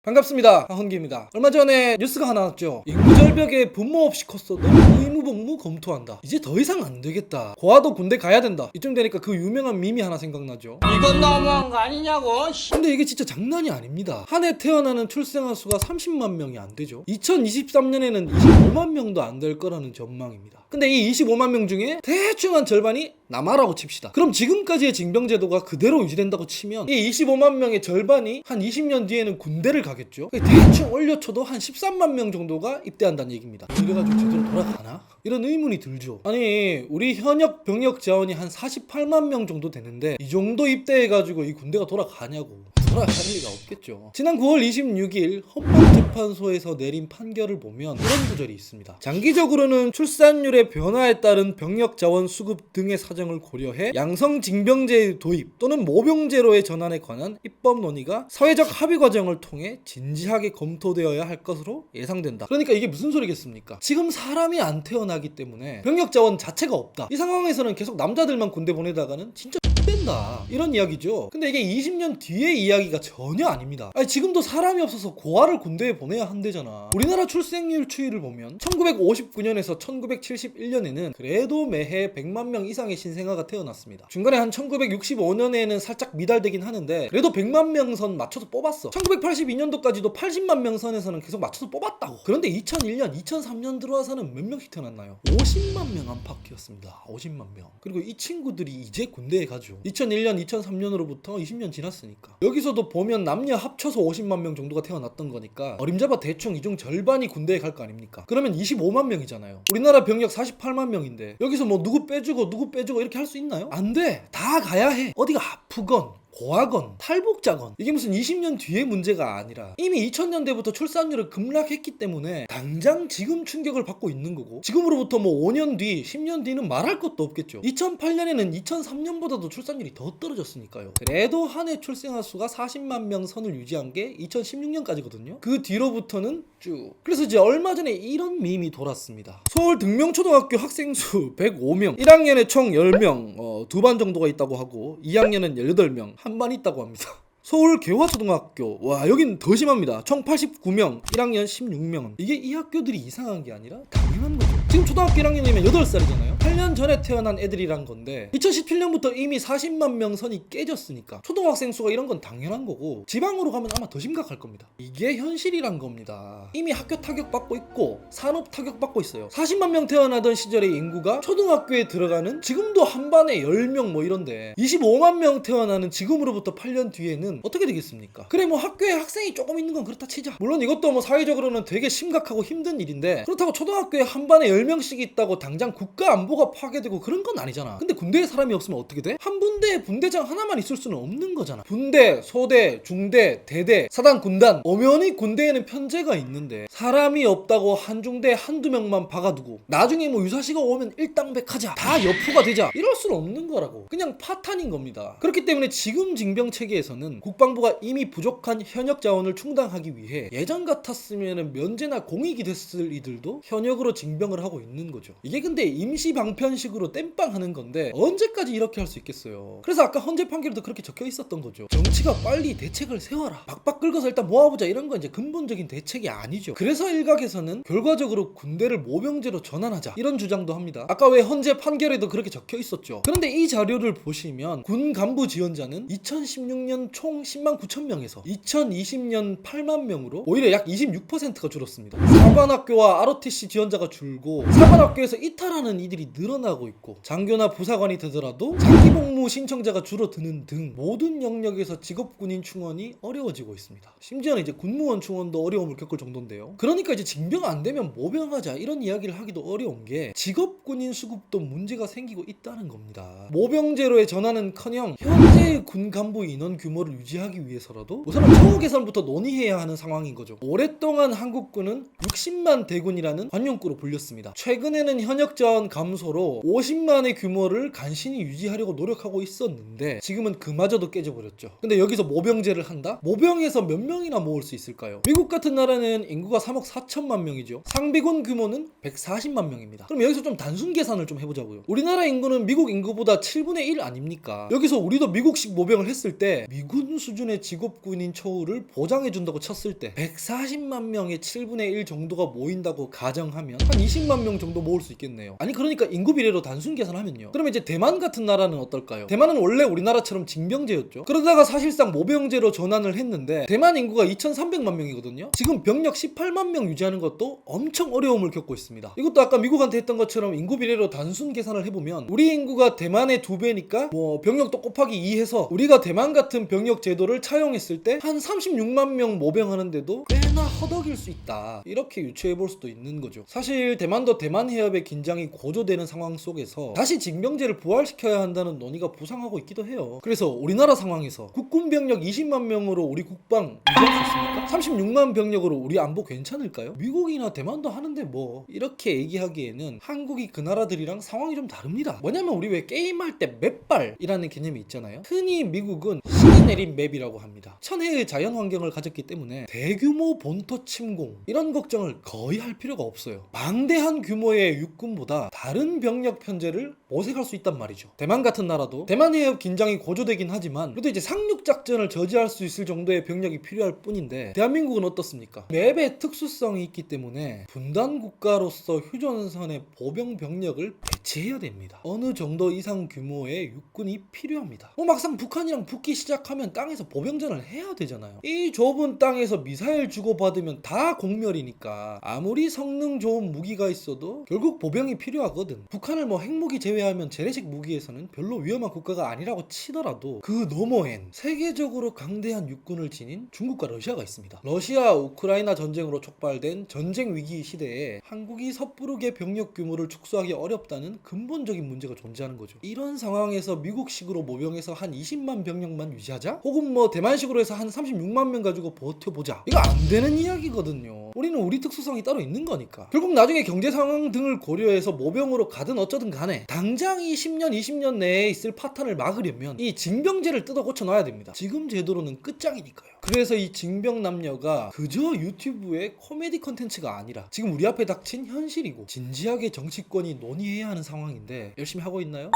반갑습니다. 하헌기입니다. 얼마 전에 뉴스가 하나 왔죠. 인구절벽에 부모 없이 컸어도 의무복무 검토한다. 이제 더 이상 안 되겠다. 고아도 군대 가야 된다. 이쯤 되니까 그 유명한 밈이 하나 생각나죠. 이건 너무한 거 아니냐고. 근데 이게 진짜 장난이 아닙니다. 한 해 태어나는 출생아 수가 30만 명이 안 되죠. 2023년에는 25만 명도 안 될 거라는 전망입니다. 근데 이 25만 명 중에 대충 한 절반이 남아라고 칩시다. 그럼 지금까지의 징병제도가 그대로 유지된다고 치면 이 25만 명의 절반이 한 20년 뒤에는 군대를 가겠죠. 대충 올려쳐도 한 13만 명 정도가 입대한다는 얘기입니다. 이래가지고 제대로 돌아가나? 이런 의문이 들죠. 아니 우리 현역 병역 자원이 한 48만 명 정도 되는데 이 정도 입대해가지고 이 군대가 돌아가냐고. 돌아갈 리가 없겠죠. 지난 9월 26일 헌법재판소에서 내린 판결을 보면 이런 구절이 있습니다. 장기적으로는 출산율의 변화에 따른 병력 자원 수급 등의 사정을 고려해 양성 징병제 도입 또는 모병제로의 전환에 관한 입법 논의가 사회적 합의 과정을 통해 진지하게 검토되어야 할 것으로 예상된다. 그러니까 이게 무슨 소리겠습니까? 지금 사람이 안 태어나기 때문에 병력 자원 자체가 없다. 이 상황에서는 계속 남자들만 군대 보내다가는 진짜 된다 이런 이야기죠. 근데 이게 20년 뒤의 이야기가 전혀 아닙니다. 아니 지금도 사람이 없어서 고아를 군대에 보내야 한대잖아. 우리나라 출생률 추이를 보면 1959년에서 1971년에는 그래도 매해 100만 명 이상의 신생아가 태어났습니다. 중간에 한 1965년에는 살짝 미달되긴 하는데 그래도 100만 명 선 맞춰서 뽑았어. 1982년도까지도 80만 명 선에서는 계속 맞춰서 뽑았다고. 그런데 2001년, 2003년 들어와서는 몇 명씩 태어났나요? 50만 명 안팎이었습니다. 50만 명. 그리고 이 친구들이 이제 군대에 가죠. 2001년, 2003년으로부터 20년 지났으니까 여기서도 보면 남녀 합쳐서 50만 명 정도가 태어났던 거니까 어림잡아 대충 이 중 절반이 군대에 갈 거 아닙니까? 그러면 25만 명이잖아요. 우리나라 병력 48만 명인데 여기서 뭐 누구 빼주고 이렇게 할 수 있나요? 안 돼. 다 가야 해. 어디가 아프건 고아건 탈북자건 이게 무슨 20년 뒤의 문제가 아니라 이미 2000년대부터 출산율을 급락했기 때문에 당장 지금 충격을 받고 있는 거고 지금으로부터 뭐 5년 뒤 10년 뒤는 말할 것도 없겠죠. 2008년에는 2003년보다도 출산율이 더 떨어졌으니까요. 그래도 한 해 출생아 수가 40만 명 선을 유지한 게 2016년까지거든요. 그 뒤로부터는 쭉. 그래서 이제 얼마 전에 이런 밈이 돌았습니다. 서울 등명초등학교 학생 수 105명 1학년에 총 10명 두 반 정도가 있다고 하고 2학년은 18명 한 반 있다고 합니다. 서울 개화초등학교 와 여긴 더 심합니다. 총 89명 1학년 16명. 이게 이 학교들이 이상한 게 아니라 당연한 거죠. 지금 초등학교 1학년이면 8살이잖아요 8년 전에 태어난 애들이란 건데 2017년부터 이미 40만 명 선이 깨졌으니까 초등학생 수가 이런 건 당연한 거고 지방으로 가면 아마 더 심각할 겁니다. 이게 현실이란 겁니다. 이미 학교 타격받고 있고 산업 타격받고 있어요. 40만 명 태어나던 시절의 인구가 초등학교에 들어가는 지금도 한 반에 10명 뭐 이런데 25만 명 태어나는 지금으로부터 8년 뒤에는 어떻게 되겠습니까? 그래 뭐 학교에 학생이 조금 있는 건 그렇다 치자. 물론 이것도 뭐 사회적으로는 되게 심각하고 힘든 일인데 그렇다고 초등학교에 한 반에 10명씩 있다고 당장 국가 안보가 파괴되고 그런 건 아니잖아. 근데 군대에 사람이 없으면 어떻게 돼? 한 분대에 분대장 하나만 있을 수는 없는 거잖아. 분대, 소대, 중대, 대대, 사단, 군단 엄연히 군대에는 편제가 있는데 사람이 없다고 한 중대에 한두 명만 박아두고 나중에 뭐 유사시가 오면 일당백하자 다 여포가 되자 이럴 수는 없는 거라고. 그냥 파탄인 겁니다. 그렇기 때문에 지금 징병체계에서는 국방부가 이미 부족한 현역 자원을 충당하기 위해 예전 같았으면 면제나 공익이 됐을 이들도 현역으로 징병을 하고 있는 거죠. 이게 근데 임시 방편식으로 땜빵하는 건데 언제까지 이렇게 할 수 있겠어요. 그래서 아까 헌재 판결에도 그렇게 적혀 있었던 거죠. 정치가 빨리 대책을 세워라. 박박 긁어서 일단 모아보자 이런 건 이제 근본적인 대책이 아니죠. 그래서 일각에서는 결과적으로 군대를 모병제로 전환하자 이런 주장도 합니다. 아까 왜 헌재 판결에도 그렇게 적혀 있었죠. 그런데 이 자료를 보시면 군 간부 지원자는 2016년 총 10만 9천 명에서 2020년 8만 명으로 오히려 약 26%가 줄었습니다. 사관학교와 ROTC 지원자가 줄고 사관학교에서 이탈하는 이들이 늘어나고 있고 장교나 부사관이 되더라도 장기복무 신청자가 줄어드는 등 모든 영역에서 직업군인 충원이 어려워지고 있습니다. 심지어는 이제 군무원 충원도 어려움을 겪을 정도인데요. 그러니까 이제 징병 안 되면 모병하자 이런 이야기를 하기도 어려운 게 직업군인 수급도 문제가 생기고 있다는 겁니다. 모병제로의 전환은커녕 현재의 군 간부 인원 규모를 유지하기 위해서라도 우선은 처우 개선부터 논의해야 하는 상황인 거죠. 오랫동안 한국군은 60만 대군이라는 관용구로 불렸습니다. 있습니다. 최근에는 현역 자원 감소로 50만의 규모를 간신히 유지하려고 노력하고 있었는데 지금은 그마저도 깨져버렸죠. 근데 여기서 모병제를 한다? 모병에서 몇 명이나 모을 수 있을까요? 미국 같은 나라는 인구가 3억 4천만 명이죠. 상비군 규모는 140만 명입니다. 그럼 여기서 좀 단순 계산을 좀 해보자고요. 우리나라 인구는 미국 인구보다 7분의 1 아닙니까? 여기서 우리도 미국식 모병을 했을 때 미군 수준의 직업군인 처우를 보장해준다고 쳤을 때 140만 명의 7분의 1 정도가 모인다고 가정하면 한 20만 명 정도 모을 수 있겠네요. 아니 그러니까 인구 비례로 단순 계산하면요. 그러면 이제 대만 같은 나라는 어떨까요? 대만은 원래 우리나라처럼 징병제였죠. 그러다가 사실상 모병제로 전환을 했는데 대만 인구가 2,300만 명이거든요. 지금 병력 18만 명 유지하는 것도 엄청 어려움을 겪고 있습니다. 이것도 아까 미국한테 했던 것처럼 인구 비례로 단순 계산을 해보면 우리 인구가 대만의 2배니까 뭐 병력도 곱하기 2 해서 우리가 대만 같은 병력 제도를 차용했을 때 한 36만 명 모병하는데도 꽤나 허덕일 수 있다. 이렇게 유추해볼 수도 있는 거죠. 사실 대만도 대만 해협의 긴장이 고조되는 상황 속에서 다시 징병제를 부활시켜야 한다는 논의가 부상하고 있기도 해요. 그래서 우리나라 상황에서 국군 병력 20만 명으로 우리 국방 유지할 수 있습니까? 36만 병력으로 우리 안보 괜찮을까요? 미국이나 대만도 하는데 뭐 이렇게 얘기하기에는 한국이 그 나라들이랑 상황이 좀 다릅니다. 뭐냐면 우리 왜 게임할 때 맵발이라는 개념이 있잖아요. 흔히 미국은 신이 내린 맵이라고 합니다. 천혜의 자연 환경을 가졌기 때문에 대규모 본토 침공 이런 걱정을 거의 할 필요가 없어요. 방대한 규모의 육군보다 다른 병력 편제를 모색할 수 있단 말이죠. 대만 같은 나라도 대만 해협 긴장이 고조되긴 하지만 그래도 이제 상륙 작전을 저지할 수 있을 정도의 병력이 필요할 뿐인데 대한민국은 어떻습니까? 맵의 특수성이 있기 때문에 분단 국가로서 휴전선의 보병 병력을 배치해야 됩니다. 어느 정도 이상 규모의 육군이 필요합니다. 막상 북한이랑 붙기 시작하면 땅에서 보병전을 해야 되잖아요. 이 좁은 땅에서 미사일 주고받으면 다 공멸이니까 아무리 성능 좋은 무기가 있어도 결국 보병이 필요하거든. 북한을 뭐 핵무기 제외하면 재래식 무기에서는 별로 위험한 국가가 아니라고 치더라도 그 너머엔 세계적으로 강대한 육군을 지닌 중국과 러시아가 있습니다. 러시아 우크라이나 전쟁으로 촉발된 전쟁 위기 시대에 한국이 섣부르게 병력 규모를 축소하기 어렵다는 근본적인 문제가 존재하는 거죠. 이런 상황에서 미국식으로 모병해서 한 20만 병력만 유지하자? 혹은 뭐 대만식으로 해서 한 36만 명 가지고 버텨보자. 이거 안 되는 이야기거든요. 우리는 우리 특수성이 따로 있는 거니까. 결국 나중에 경제 상황 등을 고려해서 모병으로 가든 어쩌든 간에 당장 이 10년 20년 내에 있을 파탄을 막으려면 이 징병제를 뜯어 고쳐놔야 됩니다. 지금 제도로는 끝장이니까요. 그래서 이 징병 남녀가 그저 유튜브의 코미디 컨텐츠가 아니라 지금 우리 앞에 닥친 현실이고 진지하게 정치권이 논의해야 하는 상황인데 열심히 하고 있나요?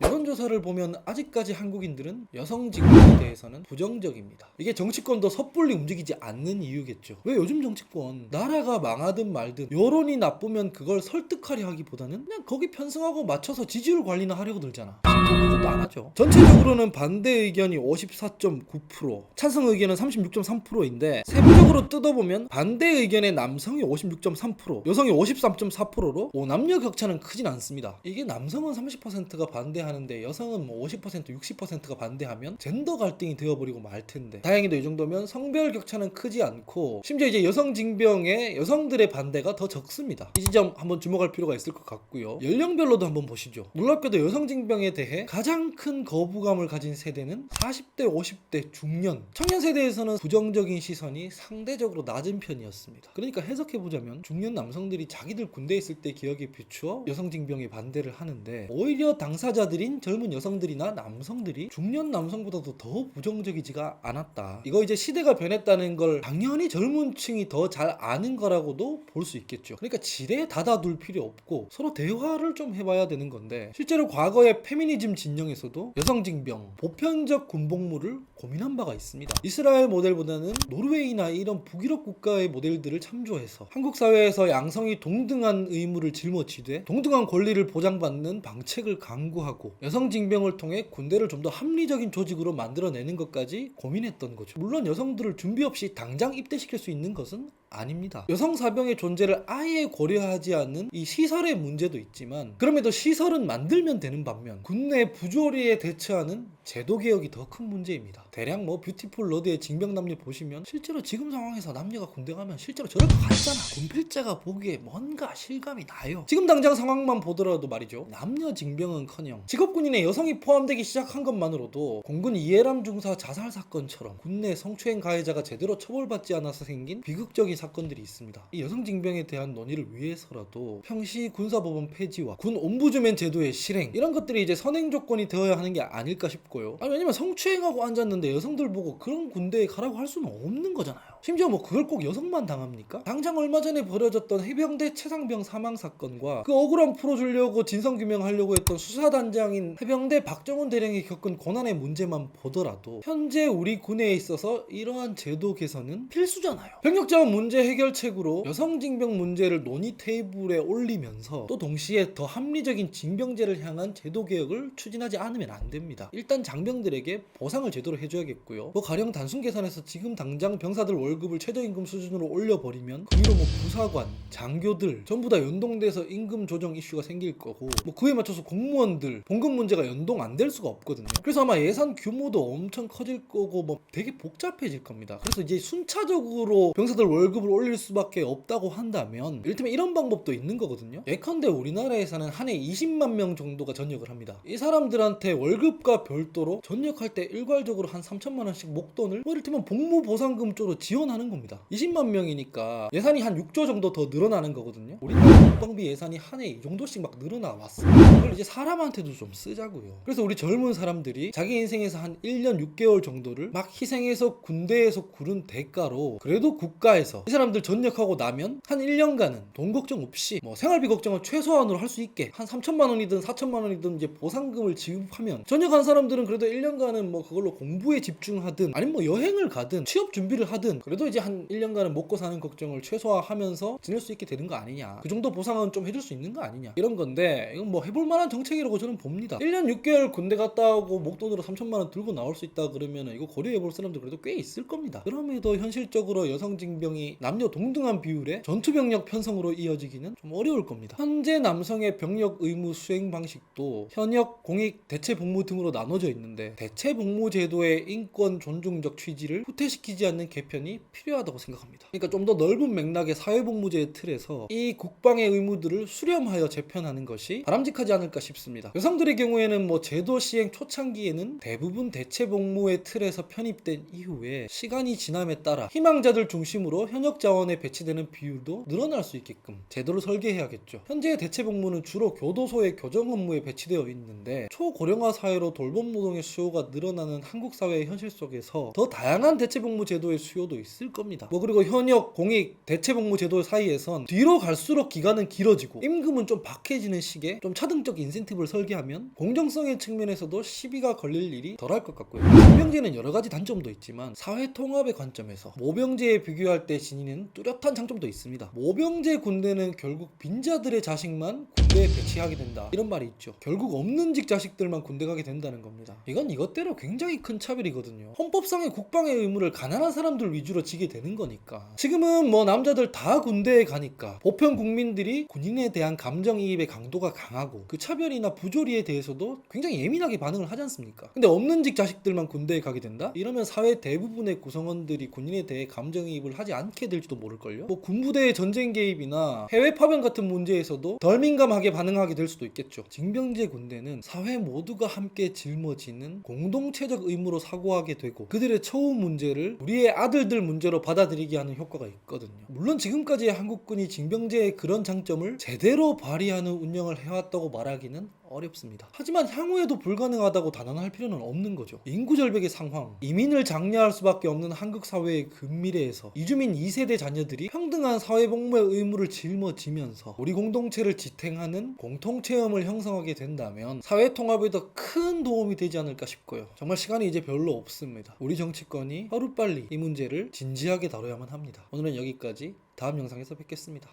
여론조사를 보면 아직까지 한국인들은 여성 징병에 대해서는 부정적입니다. 이게 정치권도 섣불리 움직이지 않는 이유겠죠. 왜 요즘 정치권 나라가 망하든 말든 여론이 나쁘면 그걸 설득하려 하기보다는 그냥 거기 편승하고 맞춰서 지지율 관리나 하려고 들잖아. 심지어 그것도 안 하죠. 전체적으로는 반대 의견이 54.9%, 찬성 의견은 36.3%인데 세부적으로 뜯어보면 반대 의견의 남성이 56.3%, 여성이 53.4%로 남녀 격차는 크진 않습니다. 이게 남성은 30%가 반대 하는데 여성은 뭐 50% 60%가 반대하면 젠더 갈등이 되어버리고 말 텐데 다행히도 이 정도면 성별 격차는 크지 않고 심지어 이제 여성 징병에 여성들의 반대가 더 적습니다. 이 지점 한번 주목할 필요가 있을 것 같고요. 연령별로도 한번 보시죠. 놀랍게도 여성 징병에 대해 가장 큰 거부감을 가진 세대는 40대 50대 중년 청년 세대에서는 부정적인 시선이 상대적으로 낮은 편이었습니다. 그러니까 해석해보자면 중년 남성들이 자기들 군대에 있을 때 기억에 비추어 여성 징병에 반대를 하는데 오히려 당사자들인 젊은 여성들이나 남성들이 중년 남성보다도 더 부정적이지가 않았다. 이거 이제 시대가 변했다는 걸 당연히 젊은 층이 더 잘 아는 거라고도 볼 수 있겠죠. 그러니까 지레 닫아둘 필요 없고 서로 대화를 좀 해봐야 되는 건데 실제로 과거의 페미니즘 진영에서도 여성 징병, 보편적 군복무를 고민한 바가 있습니다. 이스라엘 모델보다는 노르웨이나 이런 북유럽 국가의 모델들을 참조해서 한국 사회에서 양성이 동등한 의무를 짊어지되 동등한 권리를 보장받는 방책을 강구하고 여성 징병을 통해 군대를 좀 더 합리적인 조직으로 만들어내는 것까지 고민했던 거죠. 물론 여성들을 준비 없이 당장 입대시킬 수 있는 것은 아닙니다. 여성 사병의 존재를 아예 고려하지 않는 이 시설의 문제도 있지만 그럼에도 시설은 만들면 되는 반면 군내 부조리에 대처하는 제도 개혁이 더 큰 문제입니다. 대략 뭐 뷰티풀 러드의 징병 남녀 보시면 실제로 지금 상황에서 남녀가 군대 가면 실제로 저럴 것 같잖아. 군필자가 보기에 뭔가 실감이 나요. 지금 당장 상황만 보더라도 말이죠. 남녀 징병은커녕 직업군인의 여성이 포함되기 시작한 것만으로도 공군 이해람 중사 자살 사건처럼 군내 성추행 가해자가 제대로 처벌받지 않아서 생긴 비극적인 전형적인 사건들이 있습니다. 이 여성징병에 대한 논의를 위해서라도 평시 군사법원 폐지와 군 옴부즈맨 제도의 실행 이런 것들이 이제 선행 조건이 되어야 하는 게 아닐까 싶고요. 왜냐면 성추행하고 앉았는데 여성들 보고 그런 군대에 가라고 할 수는 없는 거잖아요. 심지어 뭐 그걸 꼭 여성만 당합니까? 당장 얼마 전에 벌어졌던 해병대 최상병 사망 사건과 그 억울함 풀어주려고 진상규명하려고 했던 수사단장인 해병대 박정훈 대령이 겪은 고난의 문제만 보더라도 현재 우리 군에 있어서 이러한 제도 개선은 필수잖아요. 병력자원 문제 해결책으로 여성징병 문제를 논의 테이블에 올리면서 또 동시에 더 합리적인 징병제를 향한 제도 개혁을 추진하지 않으면 안 됩니다. 일단 장병들에게 보상을 제대로 해줘야겠고요. 뭐 가령 단순 계산해서 지금 당장 병사들 월급을 최저임금 수준으로 올려버리면 그 위로 뭐 부사관, 장교들 전부 다 연동돼서 임금 조정 이슈가 생길 거고 뭐 그에 맞춰서 공무원들 봉급 문제가 연동 안 될 수가 없거든요. 그래서 아마 예산 규모도 엄청 커질 거고 뭐 되게 복잡해질 겁니다. 그래서 이제 순차적으로 병사들 월급을 올릴 수밖에 없다고 한다면 이를테면 이런 방법도 있는 거거든요. 예컨대 우리나라에서는 한 해 20만 명 정도가 전역을 합니다. 이 사람들한테 월급과 별도로 전역할 때 일괄적으로 한 3천만 원씩 목돈을 뭐 이를테면 복무보상금 쪽으로 지원하는 겁니다. 20만 명이니까 예산이 한 6조 정도 더 늘어나는 거거든요. 우리나라 국방비 예산이 한 해 이 정도씩 막 늘어나 왔습니다. 그걸 이제 사람한테도 좀 쓰자고요. 그래서 우리 젊은 사람들이 자기 인생에서 한 1년 6개월 정도를 막 희생해서 군대에서 구른 대가로 그래도 국가에서 이 사람들 전역하고 나면 한 1년간은 돈 걱정 없이 뭐 생활비 걱정을 최소한으로 할 수 있게 한 3천만 원이든 4천만 원이든 이제 보상금을 지급하면 전역한 사람들은 그래도 1년간은 뭐 그걸로 공부에 집중하든 아니면 뭐 여행을 가든 취업 준비를 하든 그래도 이제 한 1년간은 먹고 사는 걱정을 최소화하면서 지낼 수 있게 되는 거 아니냐. 그 정도 보상은 좀 해줄 수 있는 거 아니냐. 이런 건데 이건 뭐 해볼 만한 정책이라고 저는 봅니다. 1년 6개월 군대 갔다 오고 목돈으로 3천만 원 들고 나올 수 있다 그러면 이거 고려해볼 사람들 그래도 꽤 있을 겁니다. 그럼에도 현실적으로 여성징병이 남녀 동등한 비율의 전투병력 편성으로 이어지기는 좀 어려울 겁니다. 현재 남성의 병력 의무 수행 방식도 현역, 공익, 대체복무 등으로 나눠져 있는데 대체복무 제도의 인권 존중적 취지를 후퇴시키지 않는 개편이 필요하다고 생각합니다. 그러니까 좀 더 넓은 맥락의 사회복무제의 틀에서 이 국방의 의무들을 수렴하여 재편하는 것이 바람직하지 않을까 싶습니다. 여성들의 경우에는 뭐 제도 시행 초창기에는 대부분 대체복무의 틀에서 편입된 이후에 시간이 지남에 따라 희망자들 중심으로 현역 자원에 배치되는 비율도 늘어날 수 있게끔 제도를 설계해야겠죠. 현재의 대체복무는 주로 교도소의 교정 업무에 배치되어 있는데 초고령화 사회로 돌봄 노동의 수요가 늘어나는 한국 사회의 현실 속에서 더 다양한 대체복무 제도의 수요도 있을 겁니다. 뭐 그리고 현역, 공익, 대체복무 제도 사이에선 뒤로 갈수록 기간은 길어지고 임금은 좀 박해지는 식의 좀 차등적 인센티브를 설계하면 공정성의 측면에서도 시비가 걸릴 일이 덜할 것 같고요. 징병제는 여러 가지 단점도 있지만 사회 통합의 관점에서 모병제에 비교할 때 지니는 뚜렷한 장점도 있습니다. 모병제 군대는 결국 빈자들의 자식만 군대에 배치하게 된다. 이런 말이 있죠. 결국 없는 직 자식들만 군대 가게 된다는 겁니다. 이건 이것대로 굉장히 큰 차별이거든요. 헌법상의 국방의 의무를 가난한 사람들 위주로 지게 되는 거니까. 지금은 뭐 남자들 다 군대에 가니까 보편 국민들이 군인에 대한 감정이입의 강도가 강하고 그 차별이나 부조리에 대해서도 굉장히 예민하게 반응을 하지 않습니까? 근데 없는 직 자식들만 군대에 가게 된다? 이러면 사회 대부분의 구성원들이 군인에 대해 감정이입을 하지 않게 될지도 모를걸요? 뭐 군부대의 전쟁 개입이나 해외 파병 같은 문제에서도 덜 민감하게 반응하게 될 수도 있겠죠. 징병제 군대는 사회 모두가 함께 짊어지는 공동체적 의무로 사고하게 되고 그들의 처우 문제를 우리의 아들들 문제로 받아들이게 하는 효과가 있거든요. 물론 지금까지의 한국군이 징병제의 그런 장점을 제대로 발휘하는 운영을 해왔다고 말하기는 어렵습니다. 하지만 향후에도 불가능하다고 단언할 필요는 없는 거죠. 인구 절벽의 상황, 이민을 장려할 수밖에 없는 한국 사회의 근미래에서 이주민 2세대 자녀들이 평등한 사회복무의 의무를 짊어지면서 우리 공동체를 지탱하는 공통체험을 형성하게 된다면 사회 통합에 더 큰 도움이 되지 않을까 싶고요. 정말 시간이 이제 별로 없습니다. 우리 정치권이 하루빨리 이 문제를 진지하게 다뤄야만 합니다. 오늘은 여기까지. 다음 영상에서 뵙겠습니다.